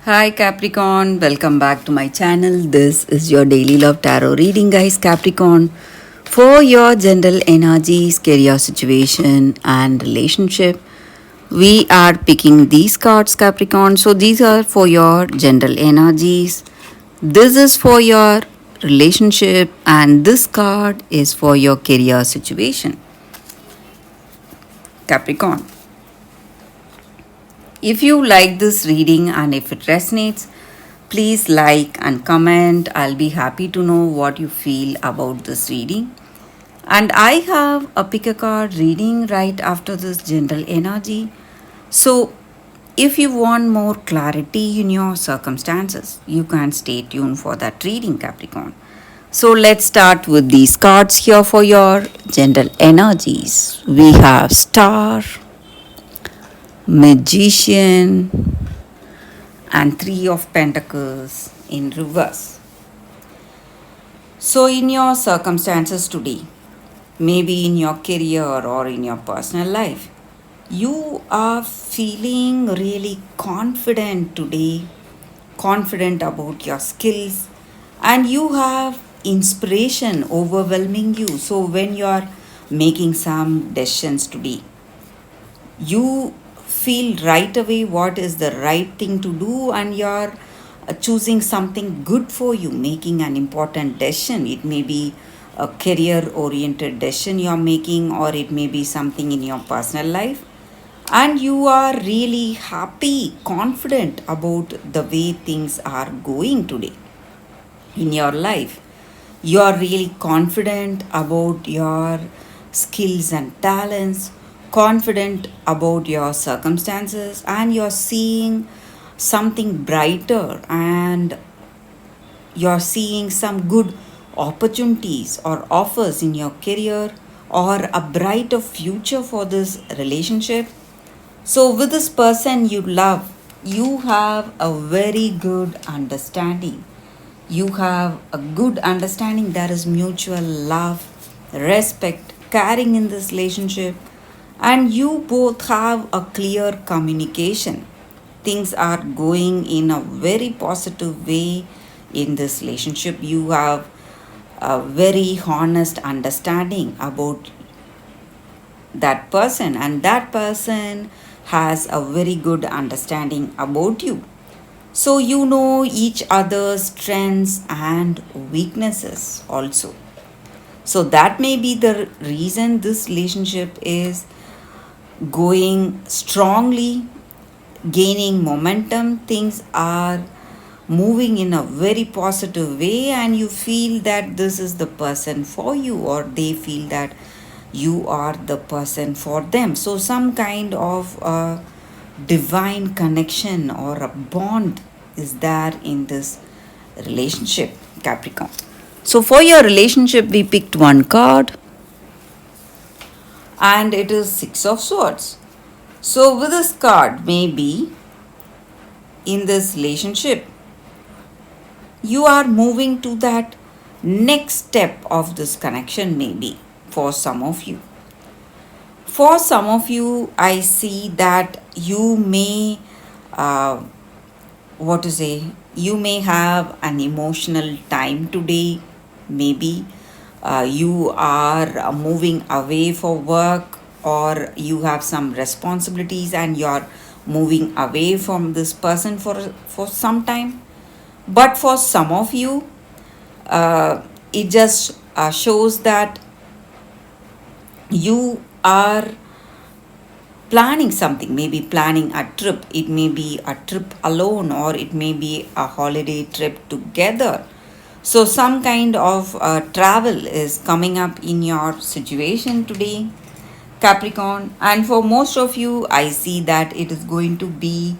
Hi Capricorn, welcome back to my channel. This is your daily love tarot reading, guys. Capricorn, for your general energies, career situation, and relationship, we are picking these cards, Capricorn. So, these are for your general energies. This is for your relationship, and this card is for your career situation, Capricorn. If you like this reading and if it resonates, please like and comment. I'll be happy to know what you feel about this reading. And I have a pick a card reading right after this general energy. So, if you want more clarity in your circumstances, you can stay tuned for that reading, Capricorn. So, let's start with these cards here for your general energies. We have Star, Magician, and Three of Pentacles in reverse. So, in your circumstances today, maybe in your career or in your personal life, you are feeling really confident today, confident about your skills, and you have inspiration overwhelming you. So, when you are making some decisions today, you feel right away what is the right thing to do, and you're choosing something good for you, making an important decision. It may be a career oriented decision you're making, or it may be something in your personal life, and you are really happy, confident about the way things are going today in your life. You are really confident about your skills and talents, confident about your circumstances, and you're seeing something brighter, and you're seeing some good opportunities or offers in your career, or a brighter future for this relationship. So, with this person you love, you have a very good understanding. You have a good understanding. There is mutual love, respect, caring in this relationship, and you both have a clear communication. Things are going in a very positive way in this relationship. You have a very honest understanding about that person, and that person has a very good understanding about you. So you know each other's strengths and weaknesses also. So that may be the reason this relationship is going strongly, gaining momentum. Things are moving in a very positive way, and you feel that this is the person for you, or they feel that you are the person for them. So, some kind of divine connection or a bond is there in this relationship, Capricorn. So, for your relationship, we picked one card, and it is Six of Swords. So, with this card, maybe in this relationship, you are moving to that next step of this connection, maybe for some of you. For some of you, I see that you may, uh, what to say, you may have an emotional time today. Maybe you are moving away for work, or you have some responsibilities and you're moving away from this person for some time. But for some of you, it just shows that you are planning something, maybe planning a trip. It may be a trip alone, or it may be a holiday trip together. So, some kind of travel is coming up in your situation today, Capricorn. And for most of you, I see that it is going to be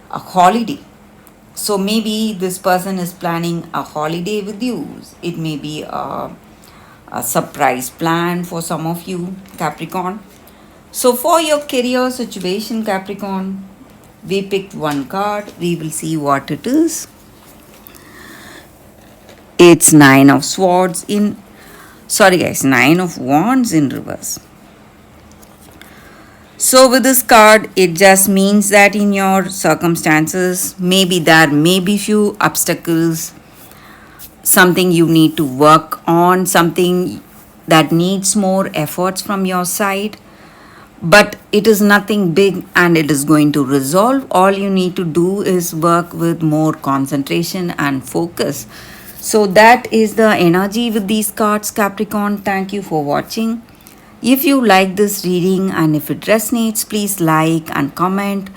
a holiday. So, maybe this person is planning a holiday with you. It may be a surprise plan for some of you, Capricorn. So, for your career situation, Capricorn, we picked one card. We will see what it is. It's Nine of Swords Nine of Wands in reverse. So, with this card, it just means that in your circumstances, maybe there may be few obstacles, something you need to work on, something that needs more efforts from your side, but it is nothing big and it is going to resolve. All you need to do is work with more concentration and focus. So, that is the energy with these cards, Capricorn. Thank you for watching. If you like this reading and if it resonates, please like and comment.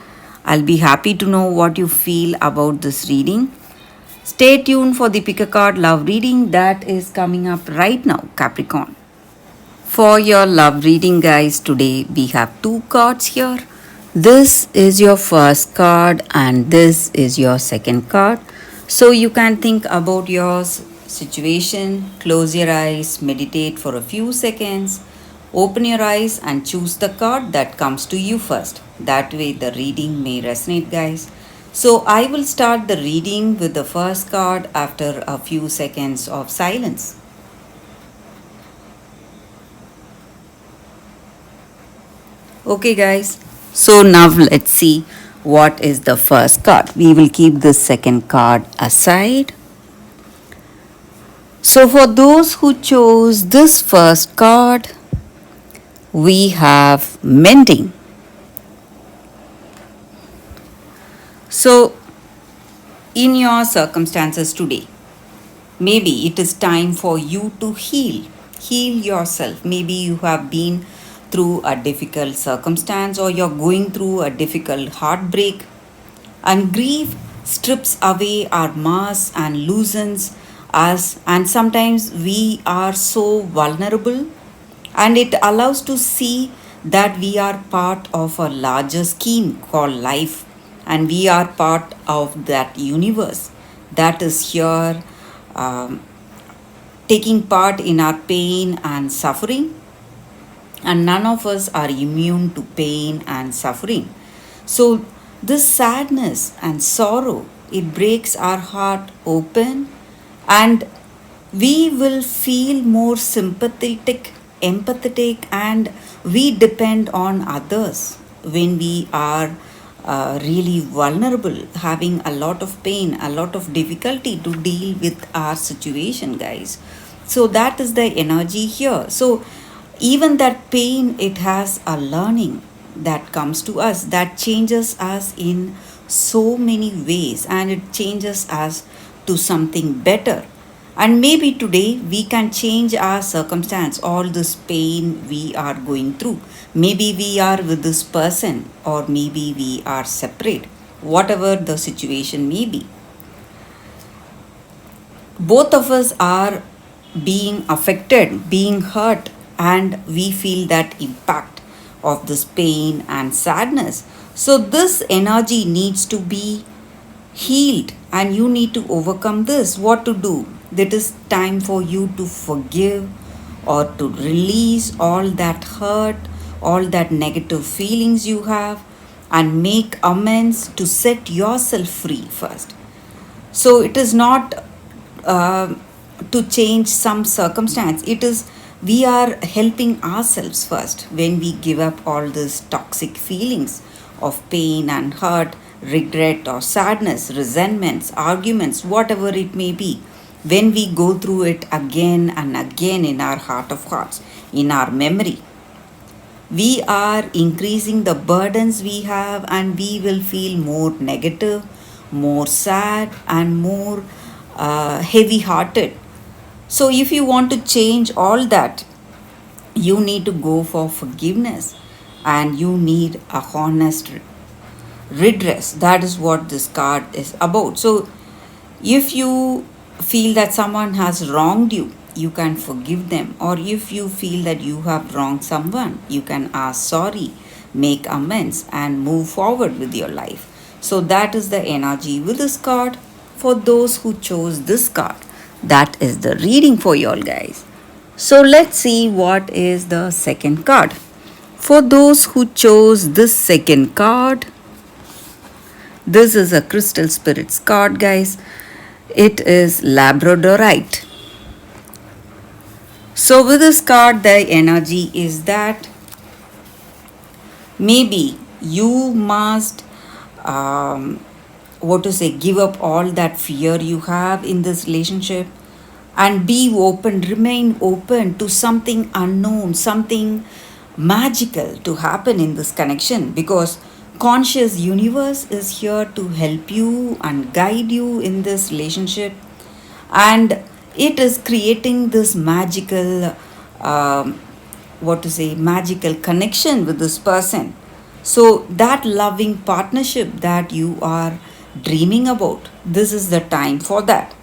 I'll be happy to know what you feel about this reading. Stay tuned for the pick a card love reading that is coming up right now, Capricorn. For your love reading, guys, today we have two cards here. This is your first card and this is your second card. So you can think about your situation, close your eyes, meditate for a few seconds, open your eyes and choose the card that comes to you first. That way the reading may resonate, guys. So I will start the reading with the first card after a few seconds of silence. Okay, guys. So now let's see what is the first card. We will keep the second card aside. So for those who chose this first card, we have mending. So in your circumstances today, maybe it is time for you to heal yourself. Maybe you have been through a difficult circumstance or you're going through a difficult heartbreak, and grief strips away our mask and loosens us, and sometimes we are so vulnerable, and it allows to see that we are part of a larger scheme called life, and we are part of that universe that is here, um, taking part in our pain and suffering, and none of us are immune to pain and suffering. So this sadness and sorrow, it breaks our heart open, and we will feel more sympathetic, empathetic, and we depend on others when we are really vulnerable, having a lot of pain, a lot of difficulty to deal with our situation, guys. So that is the energy here. So even that pain, it has a learning that comes to us that changes us in so many ways, and it changes us to something better. And maybe today we can change our circumstance, all this pain we are going through. Maybe we are with this person, or maybe we are separate, whatever the situation may be. Both of us are being affected, being hurt, and we feel that impact of this pain and sadness. So, this energy needs to be healed, and you need to overcome this. What to do? It is time for you to forgive or to release all that hurt, all that negative feelings you have, and make amends to set yourself free first. So it is not uh, to change some circumstance. It is we are helping ourselves first when we give up all these toxic feelings of pain and hurt, regret or sadness, resentments, arguments, whatever it may be. When we go through it again and again in our heart of hearts, in our memory, we are increasing the burdens we have, and we will feel more negative, more sad, and more heavy hearted. So, if you want to change all that, you need to go for forgiveness, and you need a honest redress. That is what this card is about. So, if you feel that someone has wronged you, you can forgive them. Or if you feel that you have wronged someone, you can ask sorry, make amends, and move forward with your life. So, that is the energy with this card. For those who chose this card, that is the reading for you all, guys. So, let's see what is the second card. For those who chose this second card, this is a Crystal Spirits card, guys. It is Labradorite. So, with this card, the energy is that Maybe you must, um, what to say, give up all that fear you have in this relationship and be open, remain open to something unknown, something magical to happen in this connection, because conscious universe is here to help you and guide you in this relationship, and it is creating this magical, um, what to say, magical connection with this person. So that loving partnership that you are dreaming about, this is the time for that.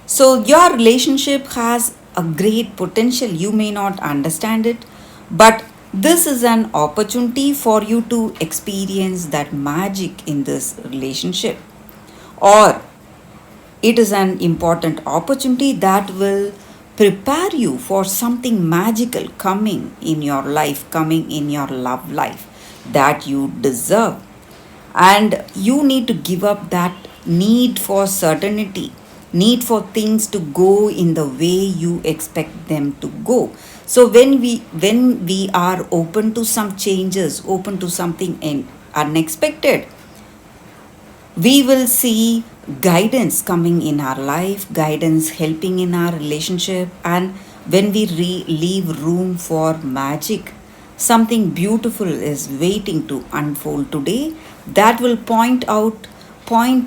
So your relationship has a great potential. You may not understand it, but this is an opportunity for you to experience that magic in this relationship. Or it is an important opportunity that will prepare you for something magical coming in your life, coming in your love life that you deserve. And you need to give up that need for certainty, need for things to go in the way you expect them to go. So when we are open to some changes, open to something unexpected, we will see guidance coming in our life, guidance helping in our relationship, and when we leave room for magic, something beautiful is waiting to unfold today that will point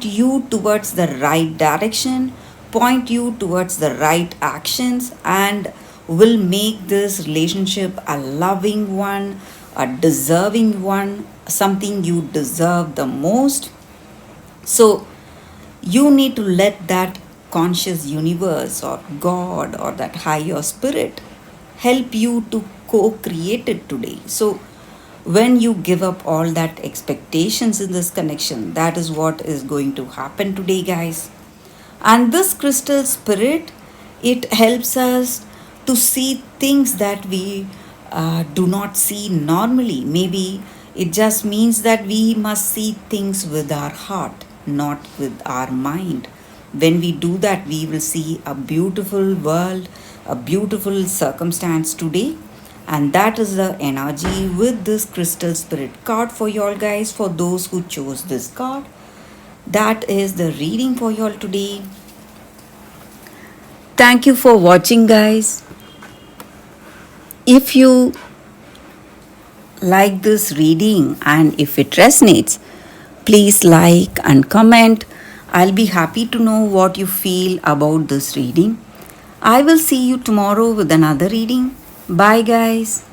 you towards the right direction, point you towards the right actions, and will make this relationship a loving one, a deserving one, something you deserve the most. So you need to let that conscious universe or God or that higher spirit help you to co create it today. So when you give up all that expectations in this connection, that is what is going to happen today, guys. And this crystal spirit, it helps us to see things that we do not see normally. Maybe it just means that we must see things with our heart, not with our mind. When we do that, we will see a beautiful world, a beautiful circumstance today. And that is the energy with this crystal spirit card for y'all, guys. For those who chose this card, that is the reading for y'all today. Thank you for watching, guys. If you like this reading and if it resonates, please like and comment. I'll be happy to know what you feel about this reading. I will see you tomorrow with another reading. Bye, guys.